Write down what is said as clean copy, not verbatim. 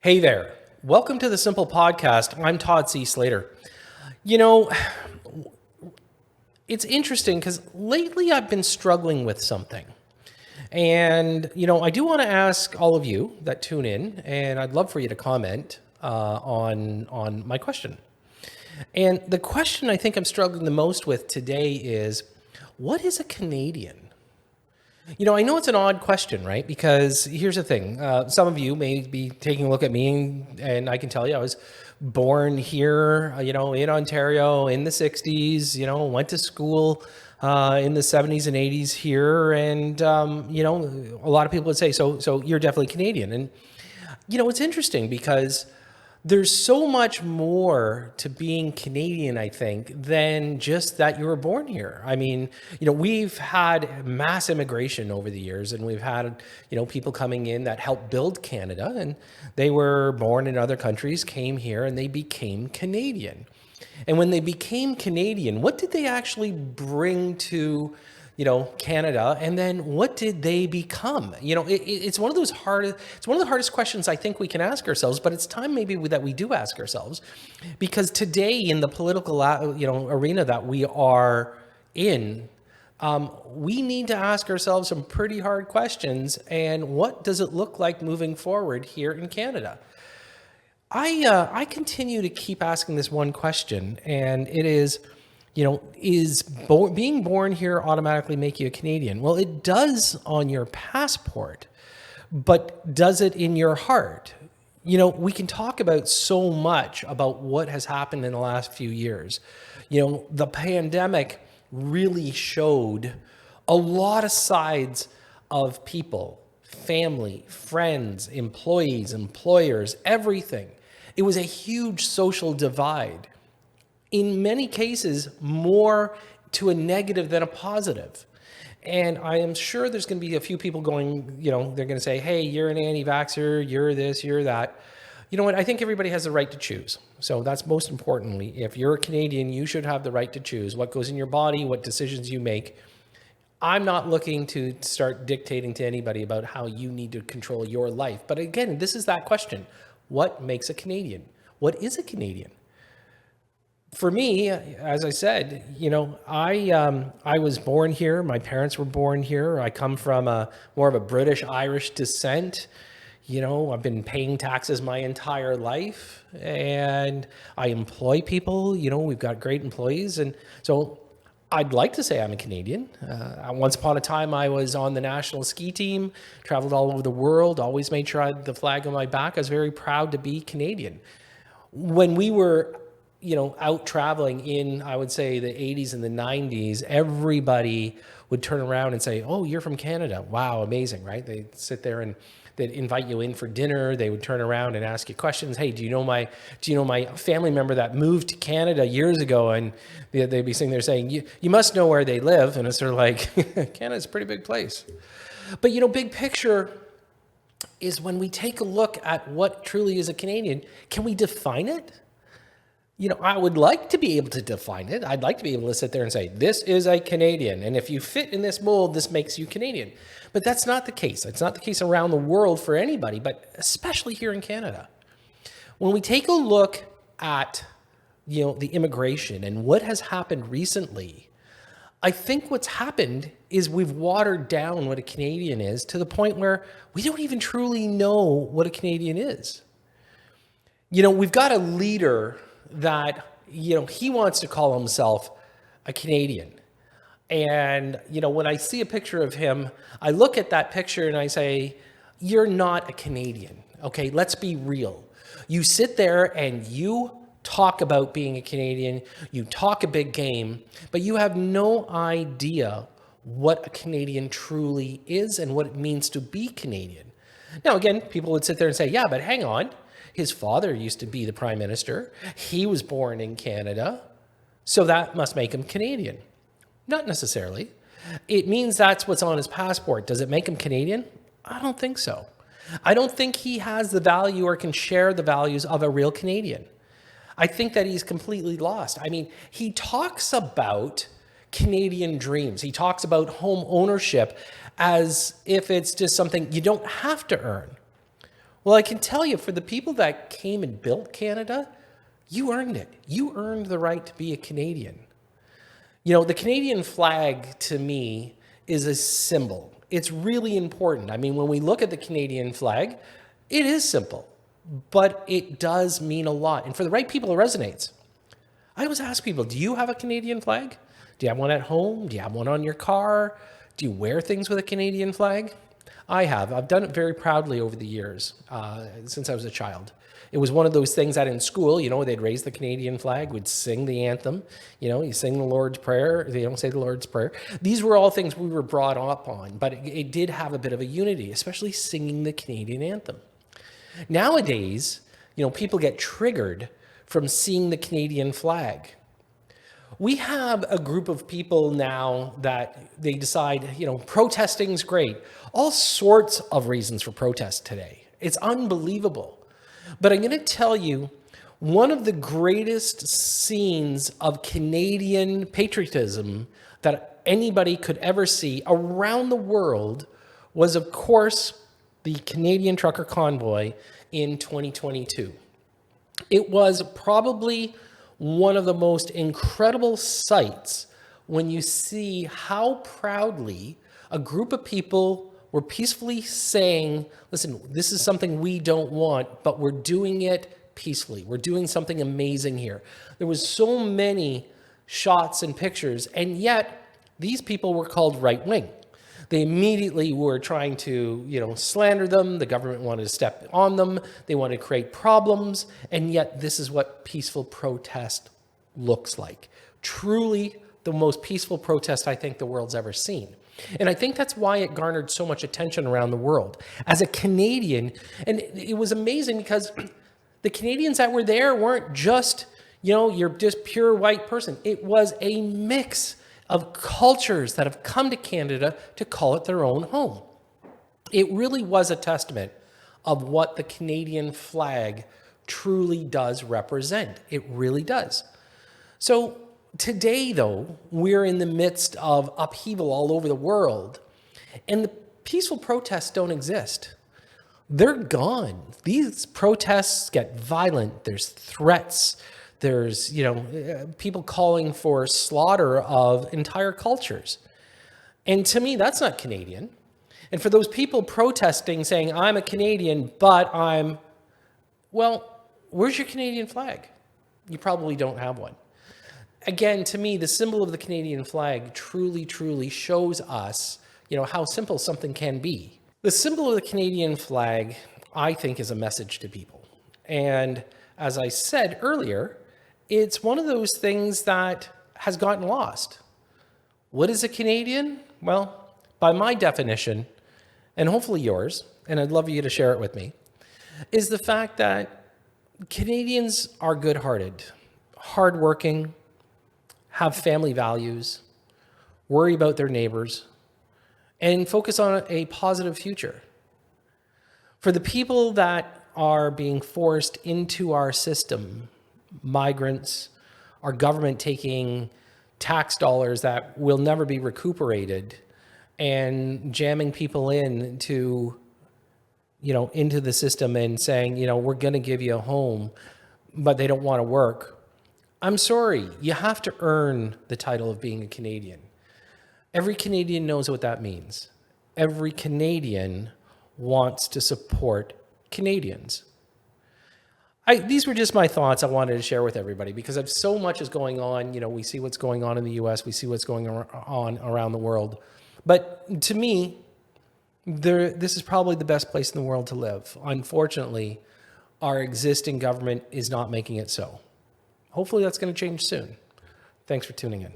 Hey there. Welcome to the Simple Podcast. I'm Todd C. Slater. You know, it's interesting because lately I've been struggling with something. And, I do want to ask all of you that tune in, and I'd love for you to comment on my question. And the question I think I'm struggling the most with today is, what is a Canadian? I know it's an odd question, right? Because here's the thing. Some of you may be taking a look at me, and I can tell you I was born here, in Ontario in the 60s, went to school in the 70s and 80s here. And, a lot of people would say, so you're definitely Canadian. And, it's interesting because there's so much more to being Canadian, I think, than just that you were born here. I mean, we've had mass immigration over the years, and we've had, people coming in that helped build Canada, and they were born in other countries, came here, and they became Canadian. And when they became Canadian, what did they actually bring to Canada, and then what did they become? It's one of those it's one of the hardest questions I think we can ask ourselves, but it's time maybe that we do ask ourselves, because today in the political, arena that we are in, we need to ask ourselves some pretty hard questions. And what does it look like moving forward here in Canada? I continue to keep asking this one question, and it is, being born here automatically make you a Canadian? Well, it does on your passport, but does it in your heart? We can talk about so much about what has happened in the last few years. The pandemic really showed a lot of sides of people, family, friends, employees, employers, everything. It was a huge social divide. In many cases, more to a negative than a positive. And I am sure there's going to be a few people going, they're going to say, hey, you're an anti-vaxxer, you're this, you're that. You know what? I think everybody has the right to choose. So that's most importantly. If you're a Canadian, you should have the right to choose what goes in your body, what decisions you make. I'm not looking to start dictating to anybody about how you need to control your life. But again, this is that question. What makes a Canadian? What is a Canadian? For me, as I said, I was born here. My parents were born here. I come from more of a British-Irish descent. I've been paying taxes my entire life, and I employ people. We've got great employees, and so I'd like to say I'm a Canadian. Once upon a time, I was on the national ski team, traveled all over the world, always made sure I had the flag on my back. I was very proud to be Canadian. When we were out traveling in, I would say, the 80s and the 90s, everybody would turn around and say, oh, you're from Canada. Wow, amazing, right? They'd sit there and they'd invite you in for dinner. They would turn around and ask you questions. Hey, do you know my family member that moved to Canada years ago? And they'd be sitting there saying, you must know where they live. And it's sort of like, Canada's a pretty big place. But, big picture is when we take a look at what truly is a Canadian, can we define it? I would like to be able to define it. I'd like to be able to sit there and say, this is a Canadian. And if you fit in this mold, this makes you Canadian. But that's not the case. It's not the case around the world for anybody, but especially here in Canada. When we take a look at, the immigration and what has happened recently, I think what's happened is we've watered down what a Canadian is to the point where we don't even truly know what a Canadian is. We've got a leader that, he wants to call himself a Canadian. And, when I see a picture of him, I look at that picture and I say, you're not a Canadian. Okay, let's be real. You sit there and you talk about being a Canadian, you talk a big game, but you have no idea what a Canadian truly is and what it means to be Canadian. Now, again, people would sit there and say, yeah, but hang on. His father used to be the prime minister. He was born in Canada. So that must make him Canadian. Not necessarily. It means that's what's on his passport. Does it make him Canadian? I don't think so. I don't think he has the value or can share the values of a real Canadian. I think that he's completely lost. I mean, he talks about Canadian dreams. He talks about home ownership as if it's just something you don't have to earn. Well, I can tell you, for the people that came and built Canada, you earned it. You earned the right to be a Canadian. You know, the Canadian flag to me is a symbol. It's really important. I mean, when we look at the Canadian flag, it is simple, but it does mean a lot. And for the right people, it resonates. I always ask people, do you have a Canadian flag? Do you have one at home? Do you have one on your car? Do you wear things with a Canadian flag? I have. I've done it very proudly over the years, since I was a child. It was one of those things that in school, you know, they'd raise the Canadian flag, we'd sing the anthem, you know, you sing the Lord's Prayer, they don't say the Lord's Prayer. These were all things we were brought up on, but it did have a bit of a unity, especially singing the Canadian anthem. Nowadays, you know, people get triggered from seeing the Canadian flag. We have a group of people now that they decide, you know, protesting's great. All sorts of reasons for protest today. It's unbelievable. But I'm going to tell you, one of the greatest scenes of Canadian patriotism that anybody could ever see around the world was, of course, the Canadian Trucker Convoy in 2022. It was probably one of the most incredible sights when you see how proudly a group of people were peacefully saying, listen, this is something we don't want, but we're doing it peacefully. We're doing something amazing here. There was so many shots and pictures, and yet these people were called right-wing. They immediately were trying to, you know, slander them. The government wanted to step on them. They wanted to create problems. And yet this is what peaceful protest looks like. Truly the most peaceful protest I think the world's ever seen. And I think that's why it garnered so much attention around the world. As a Canadian, and it was amazing because the Canadians that were there weren't just, you know, you're just pure white person. It was a mix of cultures that have come to Canada to call it their own home. It really was a testament of what the Canadian flag truly does represent. It really does. So today, though, we're in the midst of upheaval all over the world, and the peaceful protests don't exist. They're gone. These protests get violent. There's threats. There's, you know, people calling for slaughter of entire cultures. And to me, that's not Canadian. And for those people protesting, saying, I'm a Canadian, but well, where's your Canadian flag? You probably don't have one. Again, to me, the symbol of the Canadian flag truly, truly shows us, you know, how simple something can be. The symbol of the Canadian flag, I think, is a message to people. And as I said earlier, it's one of those things that has gotten lost. What is a Canadian? Well, by my definition, and hopefully yours, and I'd love you to share it with me, is the fact that Canadians are good-hearted, hardworking, have family values, worry about their neighbors, and focus on a positive future. For the people that are being forced into our system, migrants, our government taking tax dollars that will never be recuperated and jamming people into the system and saying, you know, we're going to give you a home, but they don't want to work. I'm sorry, you have to earn the title of being a Canadian. Every Canadian knows what that means. Every Canadian wants to support Canadians. These were just my thoughts I wanted to share with everybody because of so much is going on. You know, we see what's going on in the US, we see what's going on around the world. But to me, this is probably the best place in the world to live. Unfortunately, our existing government is not making it so. Hopefully that's going to change soon. Thanks for tuning in.